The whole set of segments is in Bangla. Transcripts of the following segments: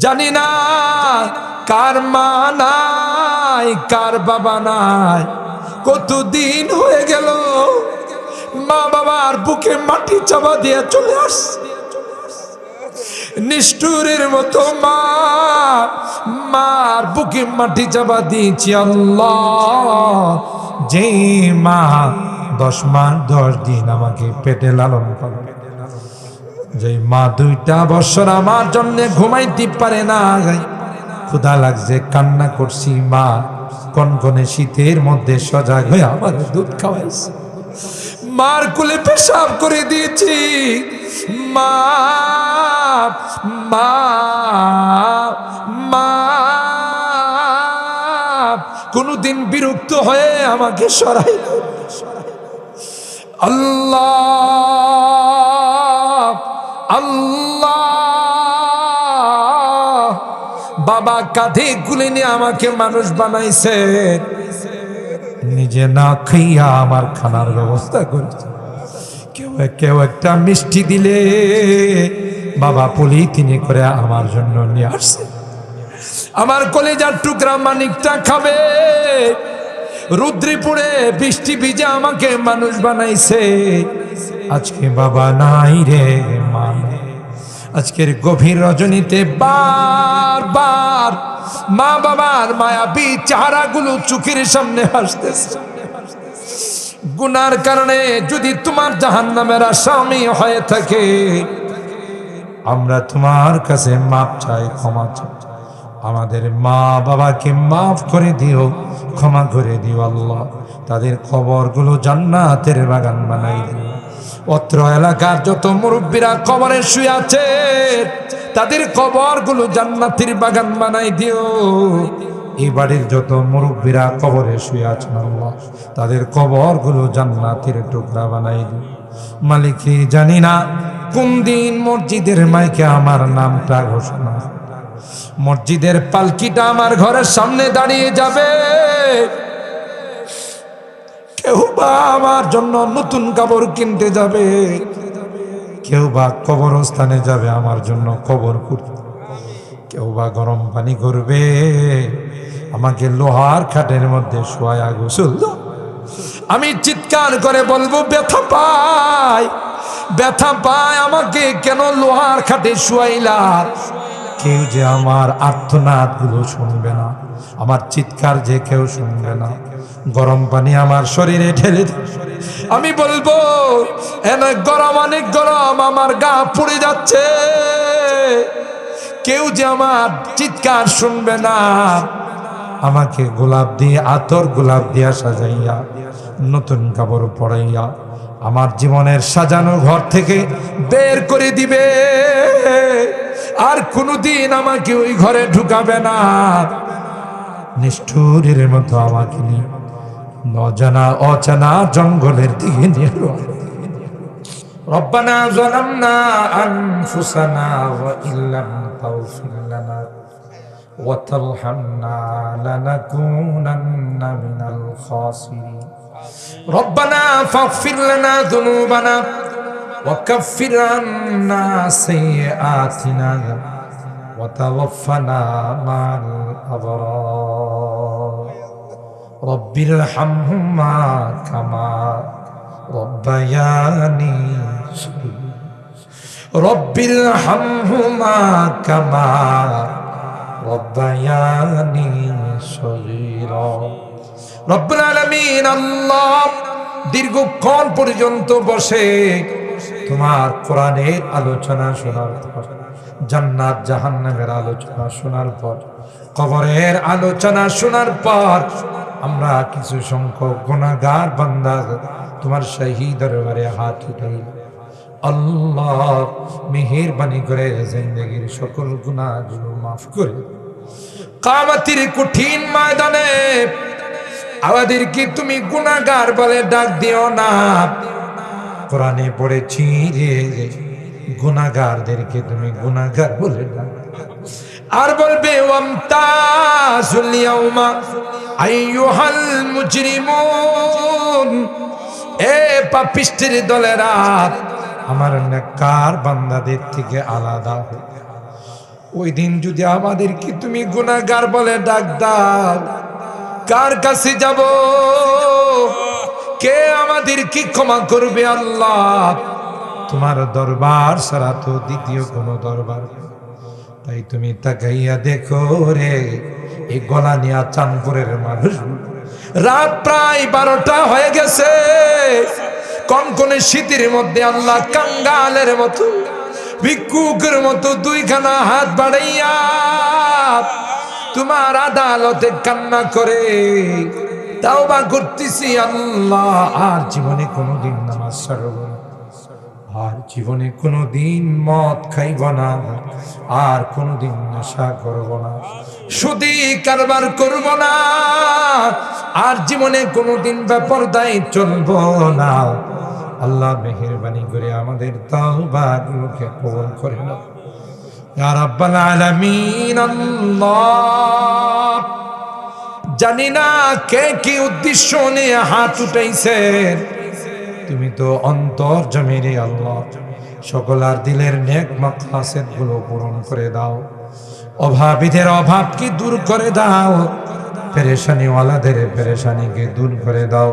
জানি না কার মা নাই, কার বাবা নাই। কতদিন হয়ে গেল মা বাবার বুকে মাটি চাপা দিয়ে চলে আসছে। নিষ্ঠুরের মতো মার বুকে মাটি চাপা দিয়েছি। আল্লাহ, যে মা 10 মাস 10 দিন আমাকে পেটে লালন পালন, যে মা 2টা বছর আমার জন্য ঘুমাইতে পারে না, ক্ষুধা লাগছে কান্না করছি, মা কনকনে শীতের মধ্যে সজাগ হয়ে আমার দুধ খাওয়াইছে, মার কোলে পেশাব করে দিয়েছি। মা মা মা কোনদিন বিরক্ত হয়ে আমাকে সরাই না। আল্লাহ আল্লাহ, বাবা কাঁধে গুলে নিয়ে আমাকে মানুষ বানাইছে, নিজে না খাইয়া আমার খানার ব্যবস্থা করেছে। কেউ একটা মিষ্টি দিলে বাবা পলিথিনে করে আমার জন্য নিয়ে আসছে। আমার কলেজার টুকরা মানিকটা খাবে, রুদ্রিপুরে বৃষ্টি ভিজে আমাকে মানুষ বানাইছে। আজকে বাবা নাই রে, মা নাই। আজকের গভীর রজনীতে বারবার মা বাবার মায়াবী চেহারাগুলো চোখের সামনে আসতেছে। গুনার কারণে যদি তোমার জাহান্নামের আসামি হয়ে থাকে, আমরা তোমার কাছে মাপ চাই, ক্ষমা চাই। আমাদের মা বাবাকে মাফ করে দিও, ক্ষমা করে দিও আল্লাহ। তাদের কবরগুলো জান্নাতের বাগান বানাই দিও। অত্র এলাকার যত মুরব্বীরা কবরে শুয়ে আছে, তাদের কবরগুলো জান্নাতের বাগান বানাই দিও। এই বাড়ির যত মুরব্বীরা কবরে শুয়ে আছেন আল্লাহ, তাদের কবরগুলো জান্নাতের টুকরা বানাই দিও। মালিকই জানি না কোন দিন মসজিদের মাইকে আমার নামটা ঘোষণা, মসজিদের পালকিটা আমার ঘরের সামনে দাঁড়িয়ে যাবে। কেউ বা আমার জন্য নতুন কাপড় কিনতে যাবে, কেউ বা কবরস্থানে যাবে আমার জন্য কবর করতে, কেউ বা গরম পানি করবে, আমাকে লোহার খাটের মধ্যে শোয়া গোসল। আমি চিৎকার করে বলবো, ব্যথা পাই, ব্যথা পাই, আমাকে কেন লোহার খাটে শোয়াইলা? কেউ যে আমার আর্তনাদ গুলো শুনবে না, আমার চিৎকার যে কেউ শুনবে না। গরম পানি আমার শরীরে ঢেলে আমি বলবো, এনে গরম, অনেক গরম, আমার গা পুড়ে যাচ্ছে। কেউ যে আমার চিৎকার শুনবে না। আমাকে গোলাপ দিয়ে, আতর গোলাপ দিয়া সাজাইয়া, নতুন কাপড় পরাইয়া আমার জীবনের সাজানো ঘর থেকে বের করে দিবে। আর কোনদিন আমাকে ওই ঘরে ঢুকাবে না। নিষ্ঠুরের মতো আমাকে নিয়ে অজানা অচেনা জঙ্গলের দিকে নিয়ে রব্বানা যালামনা আনফুসানা ওয়া ইল্লাম তাগফির লানা ওয়া তারহামনা লানাকুনান্না মিনাল খাসিরিন। রব্বানা ফাগফির লানা যুনুবানা ওয়া কাফির আন্না সাইয়্যাতিনা ওয়া তাওয়াফানা মা'আল আবরার। রব্বিরহামহুমা কামা রব্বায়ানি রব্বিরহামহুমা কামা রব্বায়ানি সগীরা। রব্বুল আলামিন আল্লাহ, দীর্ঘক্ষণ পর্যন্ত বসে তোমার কোরআনের আলোচনা শোনার পর, জান্নাত জাহান্নামের আলোচনা শোনার পর, কবরের আলোচনা শোনার পর, আমরা কিছু সংখ্যক গুনাহগার বান্দা তোমার শাহী দরবারে হাত উঠাই। আল্লাহ, মেহেরবানি করে জিন্দেগীর সকল গুনাহগুলো মাফ করে কিয়ামতের কঠিন ময়দানে আমাদেরকে তুমি গুনাহগার বলে ডাক দিও না। কোরআনে পড়েছি যে গুনাহগারদেরকে তুমি গুনাহগার বলে ডাক, আর বলবে ওয়ামতাজুল ইয়াউমা আইয়ুহাল মুজরিমুন, এ পাপিষ্টের দলেরা আমার নেককার বান্দাদের থেকে আলাদা হয়ে ওই দিন যদি আমাদেরকে তুমি গুনাহগার বলে ডাক দাও, কার কাছে যাব? কে আমাদের কি ক্ষমা করবে? আল্লাহ, তোমার দরবার ছাড়া তো দ্বিতীয় কোনো দরবার নেই। তাই তুমি তাকাইয়া দেখো রে, এই গলা নিয়া চাঁদপুরের মানুষ, রাত প্রায় 12টা হয়ে গেছে, কনকনে শীতের মধ্যে আল্লাহ কাঙ্গালের মতো, ভিক্ষুকের মতো দুইখানা হাত বাড়াইয়া তোমার আদালতে কান্না করে তাওবা করতেছি। আল্লাহ, আর জীবনে কোনোদিন নামাজ ছাড়ব না, আর জীবনে কোনোদিন মদ খাইব না, আর কোনোদিন নেশা করব না, সুদি কারবার করব না, আর জীবনে কোনোদিন বেপরদায় চলব না। আল্লাহ মেহেরবানি করে আমাদের তাওবাগুলোকে কবুল করে নাও ইয়া রাব্বাল আলামিন। আল্লাহ, জানি না কে কি উদ্দেশ্য নিয়ে হাত উঠাইছেন, তুমি তো অন্তর জমিরে আল্লাহ, সকলার দিলের নেক মাকসাদ গুলো পূরণ করে দাও, অভাবীদের অভাবকে দূর করে দাও, পেরেশানি ওয়ালাদের পেরেশানিকে দূর করে দাও,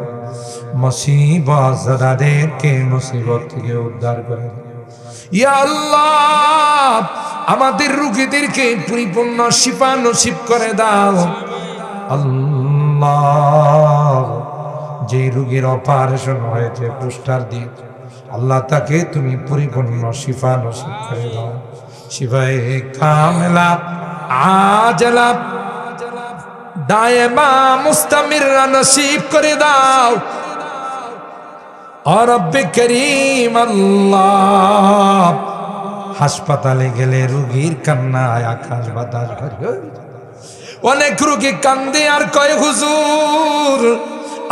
মুসিবত জাদাদেরকে মুসিবত থেকে উদ্ধার করে দাও ইয়া আল্লাহ। আমাদের রোগীদেরকে পরিপূর্ণ শিফা নসিব করে দাও আল্লাহ। যে রোগীর অপারেশন হয়েছে পোস্টার দিয়ে, আল্লাহ তাকে তুমি পরিপূর্ণ শিফা নসিব করে দাও, শিফায়ে কামেলা আজলা দায়েমা মুস্তামিররা নসিব করে দাও আর রব্বে করিম। আল্লাহ, হাসপাতালে গেলে রোগীর কান্নায় আকাশ বাতাস ভরে, অনেক রোগী কান্দে আর কয় হুজুর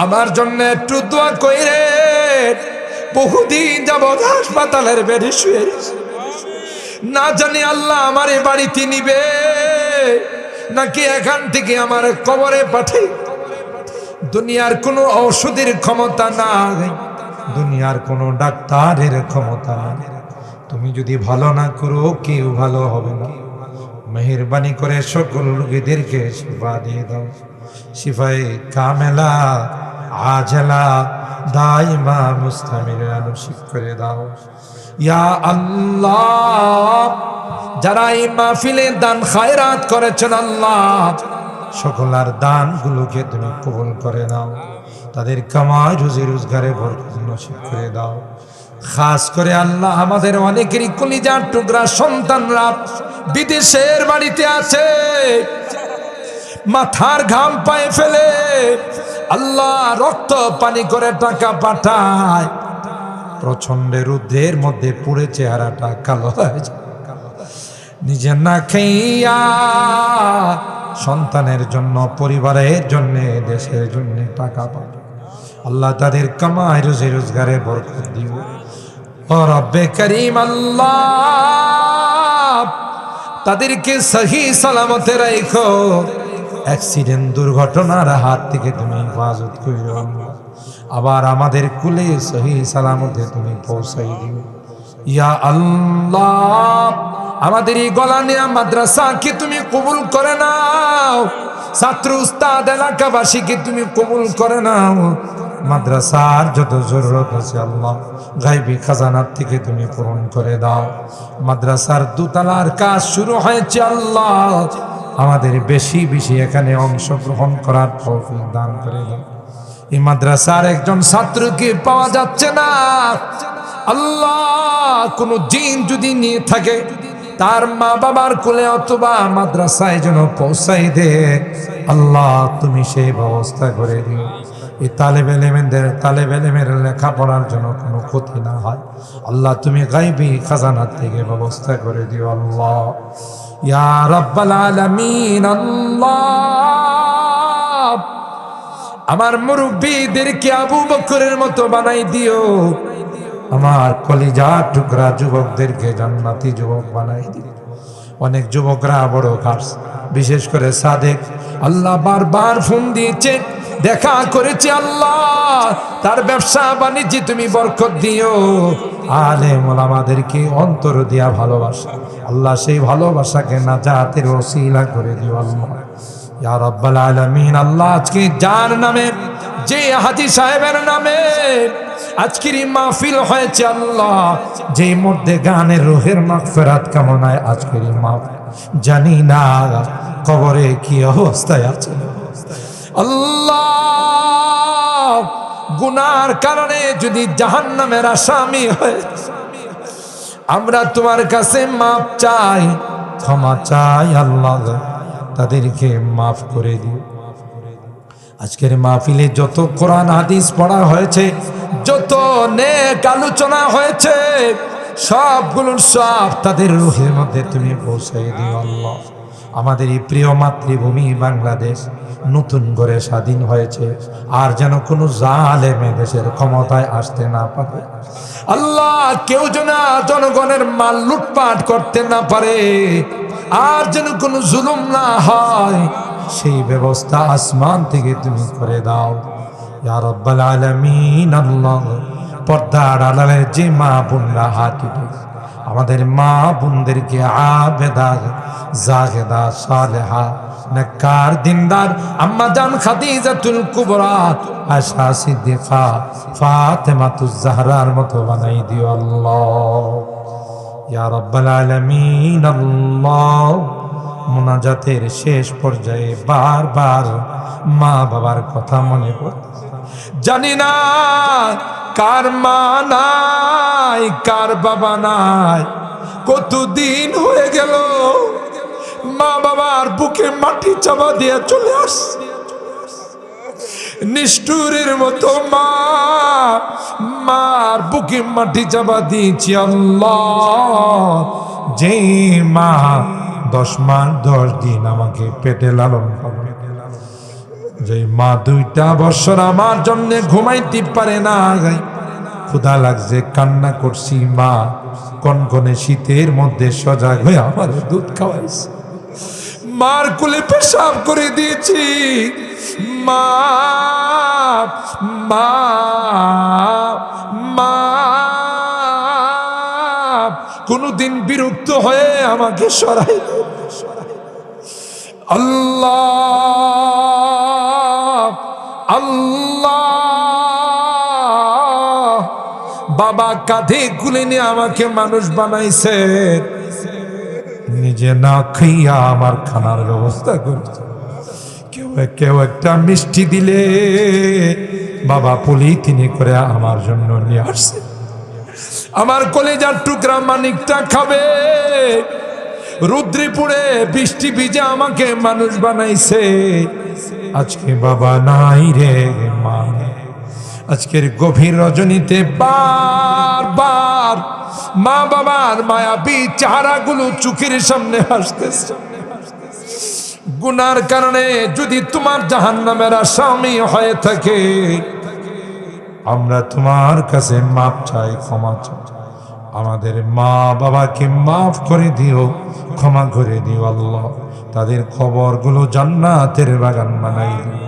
আমার জন্য একটু দোয়া কইরে, বহুদিন যাবৎ হাসপাতালের বেডে শুয়ে না জানি আল্লাহ আমার এই বাড়িতে নিবে নাকি এখান থেকে আমার কবরে পাঠাই। দুনিয়ার কোনো ঔষধের ক্ষমতা নাই, দুনিয়ার কোনো ডাক্তারের ক্ষমতা নাই, তুমি যদি ভালো না করো কেউ ভালো হবে না। মেহেরবানি করে সকল রোগীদেরকে শিফা দিয়ে দাও, শিফায়ে কামেলা আজলা দাইমা মুস্তামিরা নসিব করে দাও ইয়া আল্লাহ। যারা এই মাহফিলে দান খায়রাত করেছেন আল্লাহ, সকলার দানগুলোকে তুমি কবুল করে নাও, তাদের কামাই রুজি রোজগারে বরকত নসিব করে দাও। খাস করে আল্লাহ আমাদের অনেকেরই কলিজার টুকরা সন্তানরা বিদেশের বাড়িতে আছে, মাথার ঘাম পায়ে ফেলে আল্লাহ রক্ত পানি করে টাকা পাঠায়, প্রচন্ড রুদ্রের মধ্যে পুড়ে চেহারাটা কালো হয়ে যায়, নিজে না খাইয়া সন্তানের জন্য, পরিবারের জন্য, দেশের জন্য টাকা পাঠায়। আল্লাহ তাদের কামাই রুজি রোজগারে বরকত দিও ও রব্বে করিম। আল্লাহ, তাদেরকে সহি সালামতে রাখো, অ্যাক্সিডেন্ট দুর্ঘটনার হাত থেকে তুমি হেফাজত করিও, আবার আমাদের কুলে সহি সালামতে তুমি পৌঁছাই দিও ইয়া আল্লাহ। আমাদের এই গলানিয়া মাদ্রাসাকে তুমি কবুল করে নাও, ছাত্র উস্তাদ এলাকাবাসীকে তুমি কবুল করে নাও, মাদ্রাসার যত জরুরত আছে আল্লাহ গায়বী খাজানার থেকে তুমি পূরণ করে দাও। মাদ্রাসার দোতলার কাজ শুরু হয়েছে আল্লাহ, আমাদের বেশি বেশি এখানে অংশগ্রহণ করার তৌফিক দান করে দাও। এই মাদ্রাসার একজন ছাত্রকে পাওয়া যাচ্ছে না আল্লাহ, কোন জিন যদি নিয়ে থাকে তার মা বাবার কোলে অথবা মাদ্রাসায় যেন পৌঁছাই দে আল্লাহ, তুমি সেই ব্যবস্থা করে দিও। এই তালেবে এলেমের লেখাপড়ার জন্য কোনো ক্ষতি না হয় আল্লাহ, তুমি গায়বী খাজানার থেকে ব্যবস্থা করে দিও আল্লাহ ইয়া রাব্বাল আলামিন। আল্লাহ, আমার মুরব্বীদেরকে আবু বকরের মতো বানাই দিও, আমার কলিজার টুকরা যুবকদেরকে জান্নাতি যুবক বানাই দিও। অনেক যুবকরা বড় খাস, বিশেষ করে সাদেক আল্লাহ বারবার ফোন দিয়েছে দেখা করেছি আল্লাহ, তার ব্যবসা বাণিজ্যে তুমি বরকত দিও। আলেম ওলামাদেরকে অন্তর দিয়া ভালোবাসা আল্লাহ, সেই ভালোবাসাকে নাজাতের ওসিলা করে দিও আল্লাহ ইয়া রাব্বাল আলামিন। আল্লাহ আজকে যার নামে, যে হাজী সাহেবের নামে আজকের এই মাহফিল হয়েছে আল্লাহ, যে মধ্যে গানের রুহের মাগফিরাত কামনায় আজকের এই মাহফিল, জানি না কবরে কি অবস্থায় আছে আল্লাহ। গুনার কারণে যদি জাহান্নামের আসামি হয়, আমরা তোমার কাছে মাফ চাই, ক্ষমা চাই আল্লাহ, তাদেরকে মাফ করে দিও। আজকের মাহফিলে যত কোরআন হাদিস পড়া হয়েছে, যত নেক আলোচনা হয়েছে, সবগুলোর সব তাদের রূহের মধ্যে তুমি পৌঁছে দিও আল্লাহ। আমাদের এই প্রিয় মাতৃভূমি বাংলাদেশ নতুন করে স্বাধীন হয়েছে, আর যেন কোনো জালেম দেশের ক্ষমতায় আসতে না পারে আল্লাহ। কেউ যেন জনগণের মাল লুটপাট করতে না পারে, আর যেন কোনো জুলুম না হয়, সেই ব্যবস্থা আসমান থেকে তুমি করে দাও ইয়া রাব্বাল আলামিন। আল্লাহ, পর্দার আড়ালে যে মা বোনরা হাত উঠেছে, আমাদের মা বোনদেরকে আবেদা জাহেদা সালেহা নেককার দিনদার আম্মা জান খাদিজাতুল কুবরা, আয়েশা সিদ্দিকা, ফাতেমাতুজ জাহরার মতো বানাই দিও আল্লাহ ইয়া রাব্বাল আলামিন। আল্লাহ, মুনাজাতের শেষ পর্যায়ে বারবার মা বাবার কথা মনে পড়ে। জানি না কার মা নাই, কার বাবা নাই, কতদিন হয়ে গেল মা বাবার বুকে মাটি চাপা দিয়ে চলে আসছে। নিষ্ঠুরের মতো মার বুকে মাটি চাপা দিয়েছি আল্লাহ। যে মা 10 মাস 10 দিন আমাকে পেটে লালন পালন, যে মা 2টা বছর আমার জন্য ঘুমাইতে পারে না, ক্ষুধা লাগছে কান্না করছি, মা কনকনে শীতের মধ্যে সজাগ হয়ে আমার দুধ খাওয়াইছে, মার কোলে পেশাব করে দিয়েছি, মা মা মা কোনদিন বিরক্ত হয়ে আমাকে সরাই আল্লাহ আল্লাহ। বাবা কাঁধে কুলে নিয়ে আমাকে মানুষ বানাইছে, নিজে না খাইয়া আমার খানার ব্যবস্থা করছে। কেউ একটা মিষ্টি দিলে বাবা পলিথিনে করে আমার জন্য নিয়ে আসছে। আমার কলেজার টুকরা মানিকটা খাবে, রুদ্রীপুরে বৃষ্টি ভিজে আমাকে মানুষ বানাইছে। আজকে বাবা নাই রে মা, আজকের গভীর রজনীতে বারবার মা বাবার মায়াবী চেহারাগুলো চোখের সামনে আসতেছে। গুনার কারণে যদি তোমার জাহান্নামের আসামি হয়ে থাকে, আমরা তোমার কাছে মাপ চাই, ক্ষমা চাই। আমাদের মা বাবাকে মাফ করে দিও, ক্ষমা করে দিও আল্লাহ। তাদের কবরগুলো জান্নাতের বাগান বানাই দিও।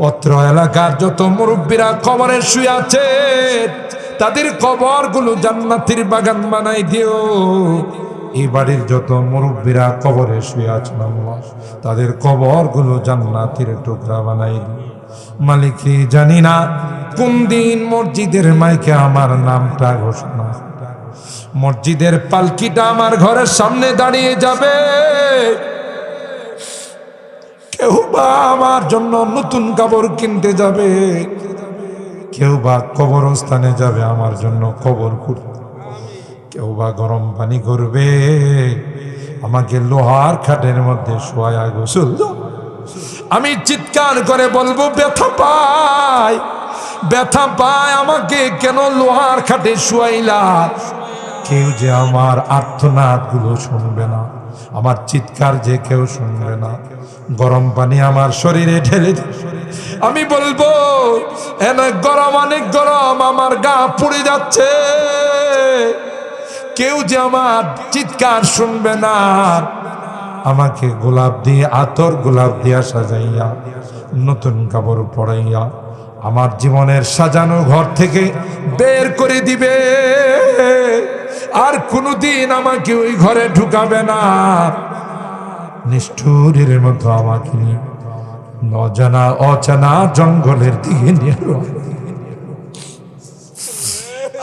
অত্র এলাকার যত মুরব্বীরা কবরে শুয়ে আছে, তাদের কবরগুলো জান্নাতের বাগান বানাই দিও। এই বাড়ির যত মুরব্বীরা কবরে শুয়ে আছেন আল্লাহ, তাদের কবরগুলো জান্নাতের টুকরা বানাই দিও। মালিককে জানি না কোন দিন মসজিদের মাইকে আমার নামটা ঘোষণা, মসজিদের পালকিটা আমার ঘরের সামনে দাঁড়িয়ে যাবে। কেউ বা আমার জন্য নতুন কাপড় কিনতে যাবে, কেউ বা কবরস্থানে যাবে আমার জন্য কবর করতে, কেউ বা গরম পানি করবে, আমাকে লোহার খাটের মধ্যে শোয়া গোসল। আমি চিৎকার করে বলবো ব্যথা পাই, ব্যথা পায়, আমাকে কেন লোহার খাটে শুয়াইলা? কেউ যে আমার আর্তনাদ গুলো শুনবে না, আমার চিৎকার যে কেউ শুনবে না। গরম পানি আমার শরীরে ঢেলে আমি বলবো অনেক গরম, অনেক গরম, আমার গা পুড়ে যাচ্ছে। কেউ যে আমার চিৎকার শুনবে না। আমাকে গোলাপ দিয়ে, আতর গোলাপ দিয়া সাজাইয়া নতুন কাপড় পরাইয়া আমার জীবনের সাজানো ঘর থেকে বের করে দিবে, আর কোনোদিন আমাকে ওই ঘরে ঢুকাবে না। নিষ্ঠুরের মতো আমাকে নিয়ে অজানা অচেনা জঙ্গলের দিকে নিয়ে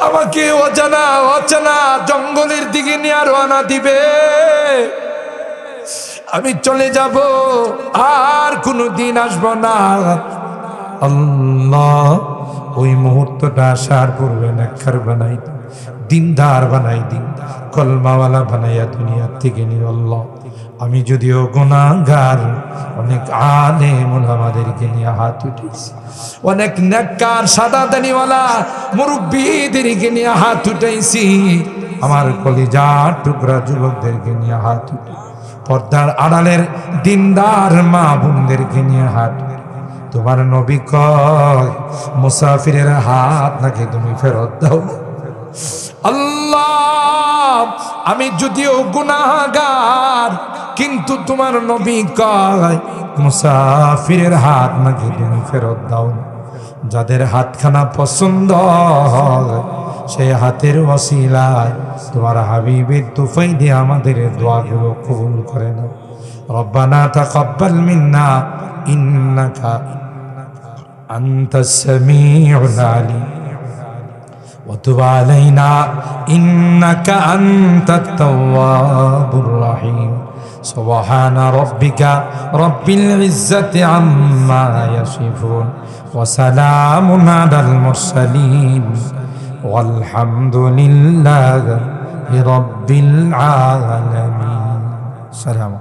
আমাকে অজানা অচেনা জঙ্গলের দিকে নিয়ে রওনা দিবে। আমি চলে যাব, আর কোনোদিন আসবো না। আল্লাহ, ওই মুহূর্তটা আসার পূর্বে নেককার বানাই, দিনদার বানাই দিন, কলমাওয়ালা বানাইয়া দুনিয়া থেকে নিও আল্লাহ। আমি যদিও গুনাহগার, অনেক আলেম ওলামাদেরকে নিয়ে হাত উঠেছি, অনেক নেককার সাদাদানিওয়ালা মুরব্বীদেরকে নিয়ে হাত উঠাইছি, আমার কলিজার টুকরা যুবকদেরকে নিয়ে হাত উঠে, পর্দার আড়ালের দিনদার মা বোনদেরকে নিয়ে হাত। তোমার নবী কয়, মুসাফিরের হাত নাকি তুমি ফেরত দাও না। আল্লাহ, আমি যদিও গুনাহগার, কিন্তু তোমার নবী কয় মুসাফিরের হাত নাকি তুমি ফেরত দাও না। যাদের হাতখানা পছন্দ হয়, সেই হাতের ওসিলায় তোমার হাবিবের তুফাই দিয়ে আমাদের দোয়াগুলো কবুল করে নাও। রব্বানা তাকাব্বাল মিন্না ইন্নাকা আনতাস সামিউল আলিম ওয়া তুব আলাইনা ইন্নাকা আনতাত তাওয়াবুর রহিম। সুবহানা রাব্বিকা রাব্বিল ইজ্জাতি আম্মা ইয়াসিফুন ওয়া সালামুন আলাল মুরসালিন ওয়ালহামদুলিল্লাহি রাব্বিল আলামিন। সালাম।